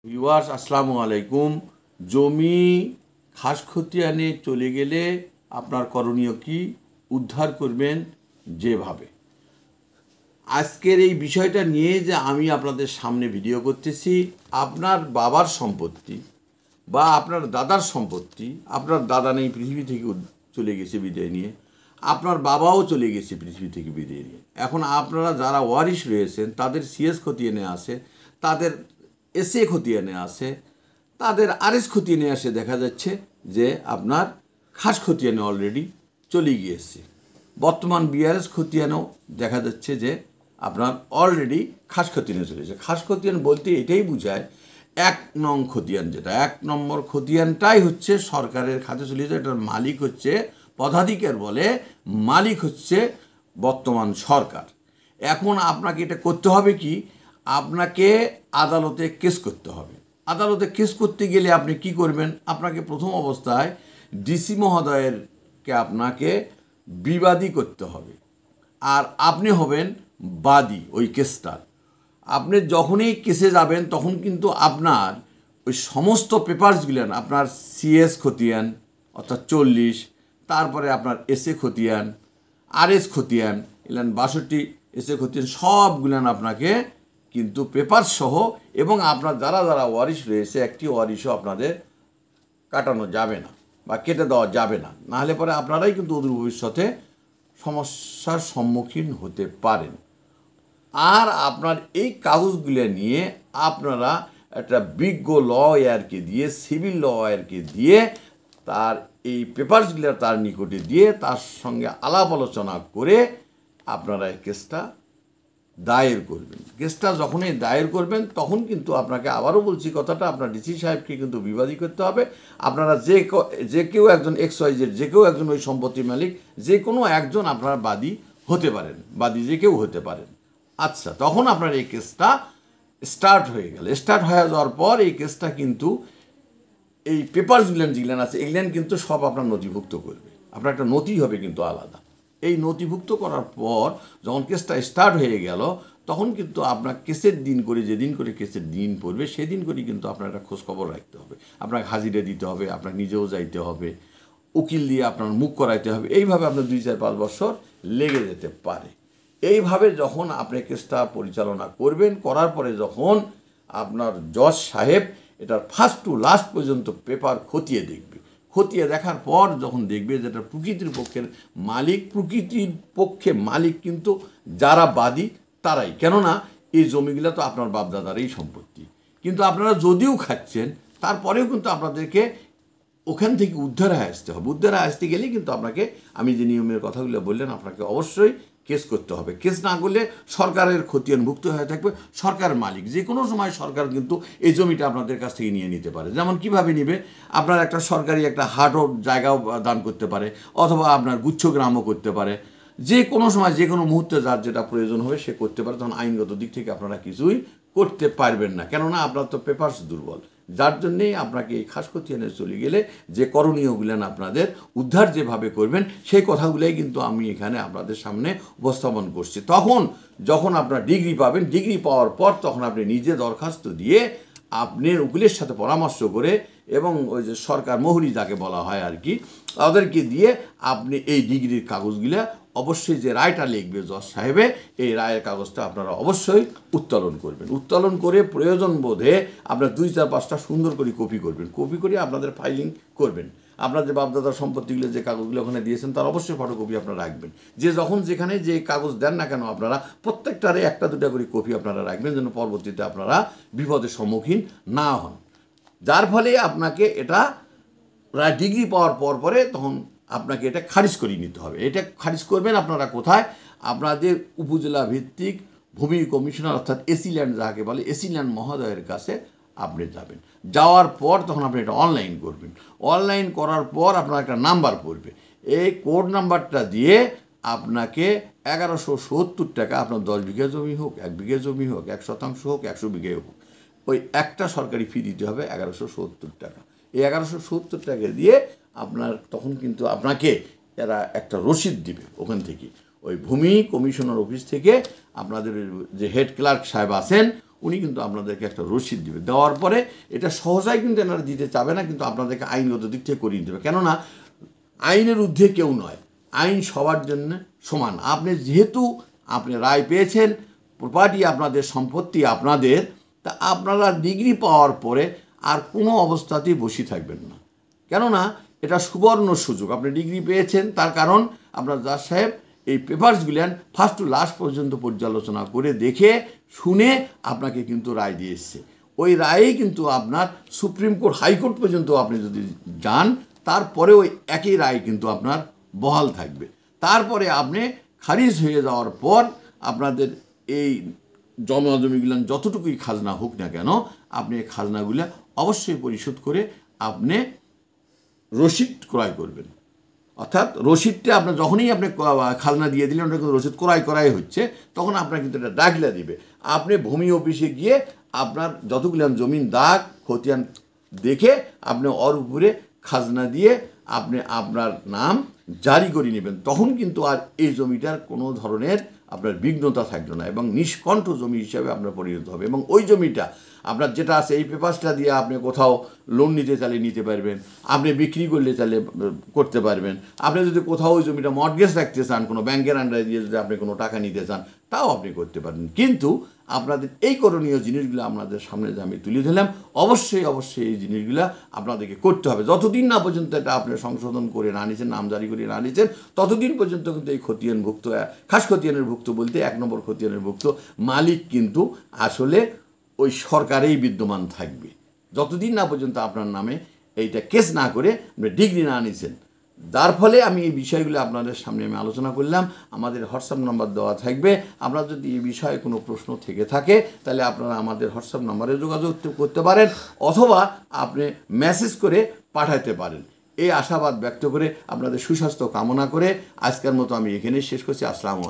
Viewers আসসালামু আলাইকুম। জমি খাস খতিয়ানে চলে গেলে আপনার করণীয় কি, উদ্ধার করবেন যেভাবে। আজকের এই বিষয়টা নিয়ে যে আমি আপনাদের সামনে ভিডিও করতেছি, আপনার বাবার সম্পত্তি বা আপনার দাদার সম্পত্তি, আপনার দাদা নেই, পৃথিবী থেকে চলে গেছে বিদায় নিয়ে, আপনার বাবাও চলে গেছে পৃথিবী থেকে বিদায় নিয়ে। এখন আপনারা যারা ওয়ারিশ রয়েছেন তাদের সিএস খতিয়ানে আছে, তাদের এসএ খতিয়ানে আছে, তাদের আরএস খতিয়ানে আসে দেখা যাচ্ছে যে আপনার খাস খতিয়ানে অলরেডি চলে গিয়েছে। বর্তমান বিআরএস খতিয়ানেও দেখা যাচ্ছে যে আপনার অলরেডি খাস খতিয়ানে চলেছে। খাস খতিয়ান বলতে এটাই বোঝায় 1 নং খতিয়ান, যেটা 1 নম্বর খতিয়ানটাই হচ্ছে সরকারের খাতে চলে যায়। এটার মালিক হচ্ছে পদাধিকার বলে, মালিক হচ্ছে বর্তমান সরকার। এখন আপনাকে এটা করতে হবে কি, আপনাকে আদালতে কেস করতে হবে। আদালতে কেস করতে গেলে আপনি কি করবেন, আপনাকে প্রথম অবস্থায় ডিসি মহোদয়েরকে আপনাকে বিবাদী করতে হবে, আর আপনি হবেন বাদী ওই কেসটার। আপনি যখনই কেসে যাবেন তখন কিন্তু আপনার ওই সমস্ত পেপারসগুলো, আপনার সিএস খতিয়ান অর্থাৎ 40, তারপরে আপনার এসএ খতিয়ান, আরএস খতিয়ান, এলেন 62 এসএ খতিয়ান, সবগুলান আপনাকে কিন্তু পেপার সহ, এবং আপনার যারা যারা ওয়ারিশ রয়েছে একটি ওয়ারিশও আপনাদের কাটানো যাবে না বা কেটে দেওয়া যাবে না, নাহলে পরে আপনারাই কিন্তু অদূর ভবিষ্যতে সমস্যার সম্মুখীন হতে পারেন। আর আপনার এই কাগজগুলো নিয়ে আপনারা একটা বিজ্ঞ লয়ারকে দিয়ে, সিভিল লয়ারকে দিয়ে, তার এই পেপারসগুলো তার নিকটে দিয়ে তার সঙ্গে আলাপ আলোচনা করে আপনারা এই কেসটা দায়ের করবেন। কেসটা যখনই দায়ের করবেন তখন কিন্তু আপনাকে, আবারও বলছি কথাটা, আপনার ডিসি সাহেবকে কিন্তু বিবাদী করতে হবে। আপনারা যে কেউ একজন XYZ, যে কেউ একজন ওই সম্পত্তির মালিক, যে কোনো একজন আপনারা বাদী হতে পারেন, বাদী যে কেউ হতে পারেন। আচ্ছা, তখন আপনার এই কেসটা স্টার্ট হয়ে গেল। স্টার্ট হয়ে যাওয়ার পর এই কেসটা কিন্তু এই পেপারসগুলো যেগুলো আছে এগুলো কিন্তু সব আপনার নথিভুক্ত করবে। আপনার একটা নথি হবে কিন্তু আলাদা। এই নথিভুক্ত করার পর যখন কেসটা স্টার্ট হয়ে গেল তখন কিন্তু আপনার কেসের দিন করে, যেদিন করে কেসের দিন পড়বে সেদিন করে কিন্তু আপনার একটা খোঁজখবর রাখতে হবে। আপনাকে হাজিরা দিতে হবে, আপনার নিজেও যাইতে হবে, উকিল দিয়ে আপনার মুখ করাইতে হবে। এইভাবে আপনার 2, 4, 5 বছর লেগে যেতে পারে। এইভাবে যখন আপনি কেসটা পরিচালনা করবেন, করার পরে যখন আপনার জজ সাহেব এটার ফার্স্ট টু লাস্ট পর্যন্ত পেপার খতিয়ে দেখবে, খতিয়ে দেখার পর যখন দেখবে যেটা প্রকৃতির পক্ষের মালিক, প্রকৃতির পক্ষে মালিক কিন্তু যারা বাদী তারাই, কেননা এই জমিগুলো তো আপনার বাপদাদারই সম্পত্তি। কিন্তু আপনারা যদিও খাচ্ছেন তারপরেও কিন্তু আপনাদেরকে ওখান থেকে উদ্ধার হয়ে আসতে হবে। উদ্ধার হয়ে আসতে গেলেই কিন্তু আপনাকে, আমি যে নিয়মের কথাগুলো বললেন, আপনাকে অবশ্যই কেস করতে হবে। কেস না করলে সরকারের খতিয়ানভুক্ত হয়ে থাকবে, সরকারের মালিক। যে কোনো সময় সরকার কিন্তু এই জমিটা আপনাদের কাছ থেকে নিয়ে নিতে পারে। যেমন কিভাবে নিবে, আপনার একটা সরকারি একটা হাটও জায়গাও দান করতে পারে, অথবা আপনার গুচ্ছগ্রামও করতে পারে। যে কোনো সময় যে কোনো মুহূর্তে যার যেটা প্রয়োজন হবে সে করতে পারে। তখন আইনগত দিক থেকে আপনারা কিছুই করতে পারবেন না, কেননা আপনার তো পেপারস দুর্বল। যার জন্যেই আপনাকে এই খাস খতিয়ানে চলে গেলে যে করণীয়গুলো আপনাদের উদ্ধার যেভাবে করবেন সেই কথাগুলোই কিন্তু আমি এখানে আপনাদের সামনে উপস্থাপন করছি। তখন যখন আপনার ডিগ্রি পাবেন, ডিগ্রি পাওয়ার পর তখন আপনি নিজে দরখাস্ত দিয়ে আপনার উকিলের সাথে পরামর্শ করে, এবং ওই যে সরকার মোহরি যাকে বলা হয় আর কি, তাদেরকে দিয়ে আপনি এই ডিগ্রির কাগজগুলো অবশ্যই যে রায়টা লিখবে জজ সাহেবে, এই রায়ের কাগজটা আপনারা অবশ্যই উত্তোলন করবেন। উত্তোলন করে প্রয়োজন বোধে আপনার 2, 4, 5টা সুন্দর করে কপি করবেন। কপি করে আপনাদের ফাইলিং করবেন। আপনার যে বাপদাদার সম্পত্তিগুলো, যে কাগজগুলো ওখানে দিয়েছেন তার অবশ্যই ফটোকপি আপনারা রাখবেন। যে যখন যেখানে যে কাগজ দেন না কেন আপনারা প্রত্যেকটারে 1টা 2টা করে কপি আপনারা রাখবেন, যেন পরবর্তীতে আপনারা বিপদের সম্মুখীন না হন। যার ফলে আপনাকে এটা ডিগ্রি পাওয়ার পরে তখন আপনাকে এটা খারিজ করিয়ে নিতে হবে। এটা খারিজ করবেন আপনারা কোথায়, আপনাদের উপজেলা ভিত্তিক ভূমি কমিশনার অর্থাৎ এসি ল্যান্ড যাকে বলে, এসি ল্যান্ড মহোদয়ের কাছে আপনি যাবেন। যাওয়ার পর তখন আপনি এটা অনলাইন করবেন। অনলাইন করার পর আপনার একটা নাম্বার পড়বে, এই কোড নাম্বারটা দিয়ে আপনাকে 1170 টাকা, আপনার 10 বিঘা জমি হোক, 1 বিঘা জমি হোক, 1% হোক, 100 বিঘা হোক, ওই একটা সরকারি ফি দিতে হবে 1170 টাকা। এই 1170 টাকা দিয়ে আপনার তখন কিন্তু আপনাকে এরা একটা রসিদ দিবে ওখান থেকে, ওই ভূমি কমিশনার অফিস থেকে। আপনাদের যে হেড ক্লার্ক সাহেব আছেন উনি কিন্তু আপনাদেরকে একটা রসিদ দেবে, দেওয়ার পরে এটা সহজাই কিন্তু এনারা দিতে চাবে না, কিন্তু আপনাদেরকে আইনগত দিক থেকে করিয়ে দেবে। কেননা আইনের ঊর্ধ্বে কেউ নয়, আইন সবার জন্য সমান। আপনি যেহেতু আপনি রায় পেয়েছেন, প্রপার্টি আপনাদের, সম্পত্তি আপনাদের, তা আপনারা ডিগ্রি পাওয়ার পরে আর কোনো অবস্থাতেই বসে থাকবেন না। কেননা এটা সুবর্ণ সুযোগ, আপনি ডিগ্রি পেয়েছেন, তার কারণ আপনার জাজ সাহেব এই পেপারসগুলি ফার্স্ট টু লাস্ট পর্যন্ত পর্যালোচনা করে দেখে শুনে আপনাকে কিন্তু রায় দিয়ে এসছে। ওই রায়েই কিন্তু আপনার সুপ্রিম কোর্ট, হাইকোর্ট পর্যন্ত আপনি যদি যান, তারপরে ওই একই রায় কিন্তু আপনার বহাল থাকবে। তারপরে আপনি খারিজ হয়ে যাওয়ার পর আপনাদের এই জমিগুলো যতটুকুই খাজনা হোক না কেন, আপনি এই খাজনাগুলো অবশ্যই পরিশোধ করে আপনি রসিদ ক্রয় করবেন। অর্থাৎ রসিদটা আপনার যখনই আপনি খাজনা দিয়ে দিলেন, ওটা কিন্তু রসিদ ক্রয় হচ্ছে, তখন আপনার কিন্তু এটা ডাকলা দিবে। আপনি ভূমি অফিসে গিয়ে আপনার যতগুলো জমিন দাগ খতিয়ান দেখে আপনি ওর উপরে খাজনা দিয়ে আপনি আপনার নাম জারি করে নেবেন। তখন কিন্তু আর এই জমিটার কোনো ধরনের আপনার বিঘ্নতা থাকবে না এবং নিষ্কণ্ঠ জমি হিসাবে আপনার পরিণত হবে। এবং ওই জমিটা আপনার যেটা আছে, এই পেপারসটা দিয়ে আপনি কোথাও লোন নিতে চাইলে নিতে পারবেন, আপনি বিক্রি করলে চাইলে করতে পারবেন, আপনি যদি কোথাও ওই জমিটা মর্টগেজ রাখতে চান, কোনো ব্যাংকের আন্ডারে দিয়ে যদি আপনি কোনো টাকা নিতে চান, তাও আপনি করতে পারেন। কিন্তু আপনাদের এই করণীয় জিনিসগুলো আপনাদের সামনে যে আমি তুলে ধরলাম, অবশ্যই এই জিনিসগুলো আপনাদেরকে করতে হবে। যতদিন না পর্যন্ত এটা আপনি সংশোধন করে না নিয়েছেন, নাম জারি করে না নিয়েছেন, ততদিন পর্যন্ত কিন্তু এই খতিয়ানভুক্ত, খাস খতিয়ানের ভুক্ত বলতে 1 নম্বর খতিয়ানের ভুক্ত মালিক কিন্তু আসলে ওই সরকারেই বিদ্যমান থাকবে, যতদিন না পর্যন্ত আপনার নামে এইটা কেস না করে আপনি ডিগ্রি না নিয়েছেন। যার ফলে আমি এই বিষয়গুলো আপনাদের সামনে আমি আলোচনা করলাম। আমাদের হোয়াটসঅ্যাপ নাম্বার দেওয়া থাকবে। আপনার যদি এই বিষয়ে কোনো প্রশ্ন থেকে থাকে, তাহলে আপনারা আমাদের হোয়াটসঅ্যাপ নাম্বারে যোগাযোগ করতে পারেন, অথবা আপনি মেসেজ করে পাঠাতে পারেন। এই আশাবাদ ব্যক্ত করে আপনাদের সুস্বাস্থ্য কামনা করে আজকের মতো আমি এখানেই শেষ করছি। আসসালামু আলাইকুম।